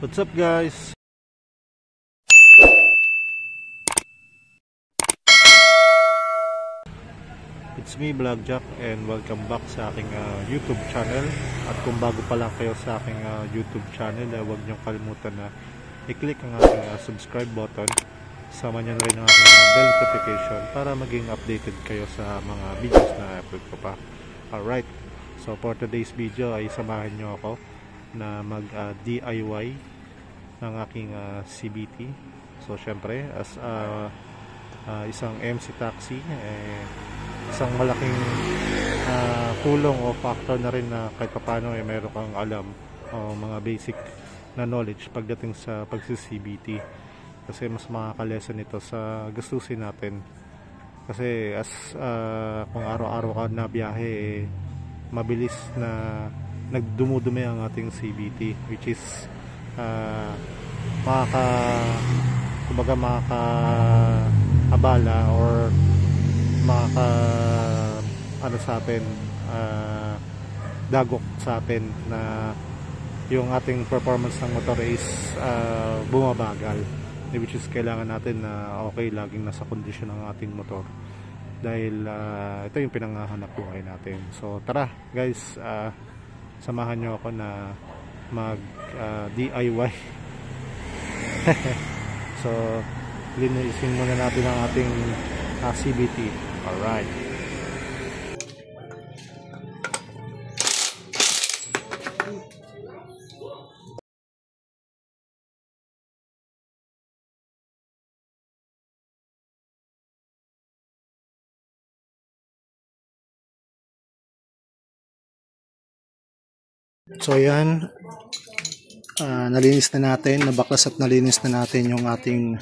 What's up guys? It's me Vlog Jack and welcome back sa aking YouTube channel. At kung bago pa lang kayo sa aking YouTube channel, huwag niyong kalimutan na i-click ang aking subscribe button. Sama niyo na rin ang aking bell notification para maging updated kayo sa mga videos na upload ko pa. Alright, so for today's video ay samahan niyo ako na mag DIY ng aking CVT. So syempre as isang MC taxi, isang malaking tulong o factor na rin na kahit paano meron kang alam o mga basic na knowledge pagdating sa pagsi-CVT, kasi mas makaka-lesson ito sa gastusin natin. Kasi as kung araw-araw ka na biyahe, mabilis na nagdumudumi ang ating CVT, which is makaka-abala or ano sa atin, dagok sa atin na yung ating performance ng motor is bumabagal, which is kailangan natin na laging nasa kondisyon ng ating motor dahil ito yung pinanghahanap buhay natin. So tara guys, samahan nyo ako na mag DIY. So linisin muna natin ang ating CVT. Alright. So yan, nalinis na natin, nabaklas at nalinis na natin yung ating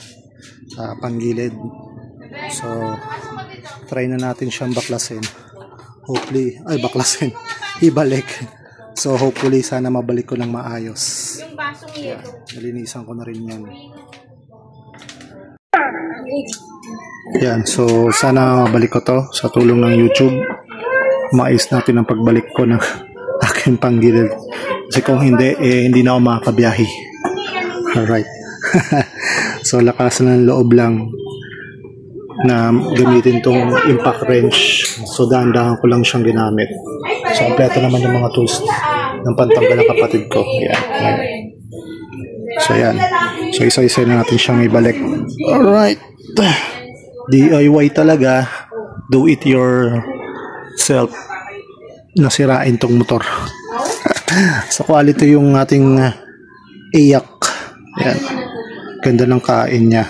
panggilid. So try na natin siyang baklasin. Hopefully, baklasin, ibalik. So hopefully sana mabalik ko ng maayos. Yung basong yelo. Nalinisan ko na rin yan. Yan, so sana mabalik ko to sa tulong ng YouTube. Maayos natin ang pagbalik ko ng aking panggilid. Kasi kung hindi, hindi na ako makakabiyahe. Alright. So lakas ng loob lang na gamitin tong impact wrench. So dahan-dahan ko lang siyang ginamit. So kompleto naman yung mga tools ng pantanggal ng kapatid ko. Yan. So yan. So isa-isa na natin siyang ibalik. Alright. DIY talaga. Do it yourself. Nasirain tong motor. Sa quality yung ating iyak. Yan. Ganda ng kain niya.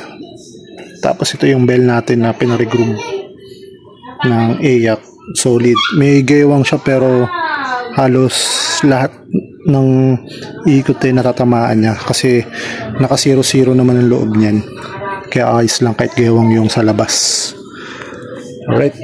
Tapos ito yung bell natin na pinaregroove ng iyak. Solid. May gaywang siya pero halos lahat ng ikot natatamaan niya. Kasi naka 0-0 naman ang loob niyan. Kaya ayos lang kahit gaywang yung sa labas. Alright.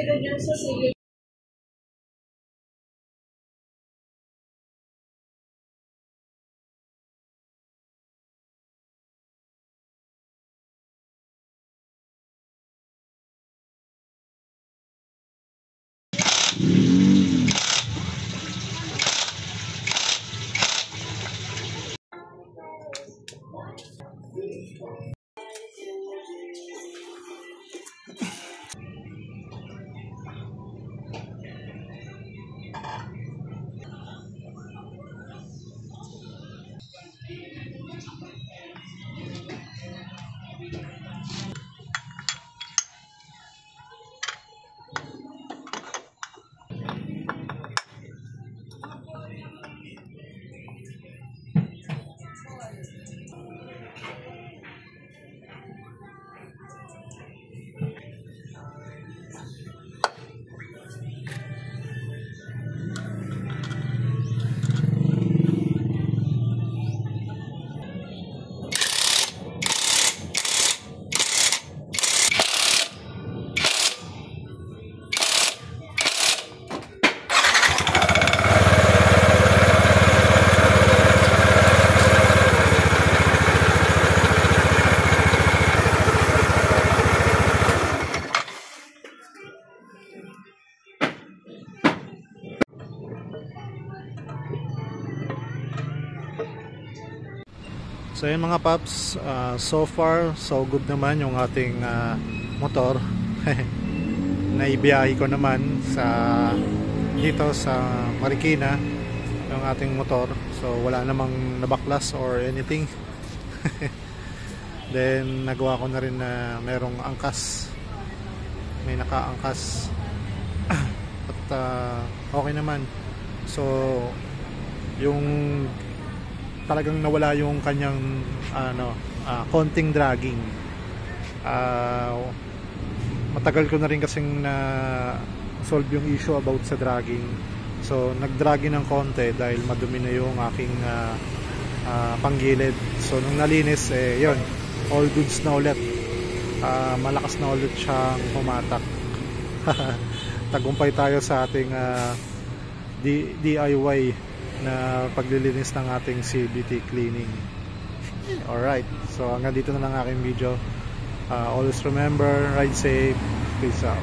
So yun mga paps, so far so good naman yung ating motor. Naibiyahe ko naman dito sa Marikina yung ating motor, so wala namang nabaklas or anything. Then nagawa ko na rin na merong angkas, may nakaangkas. At okay naman. So yung talagang nawala yung kanyang konting dragging. Matagal ko na rin kasing na solve yung issue about sa dragging. So nag-dragging ng konti dahil madumi na yung aking panggilid. So nung nalinis, yun, all goods na ulit. Malakas na ulit siyang pumatak. Tagumpay tayo sa ating DIY na paglilinis ng ating CVT cleaning. Alright, so hanggang dito na lang aking video. Always remember, ride safe, peace out.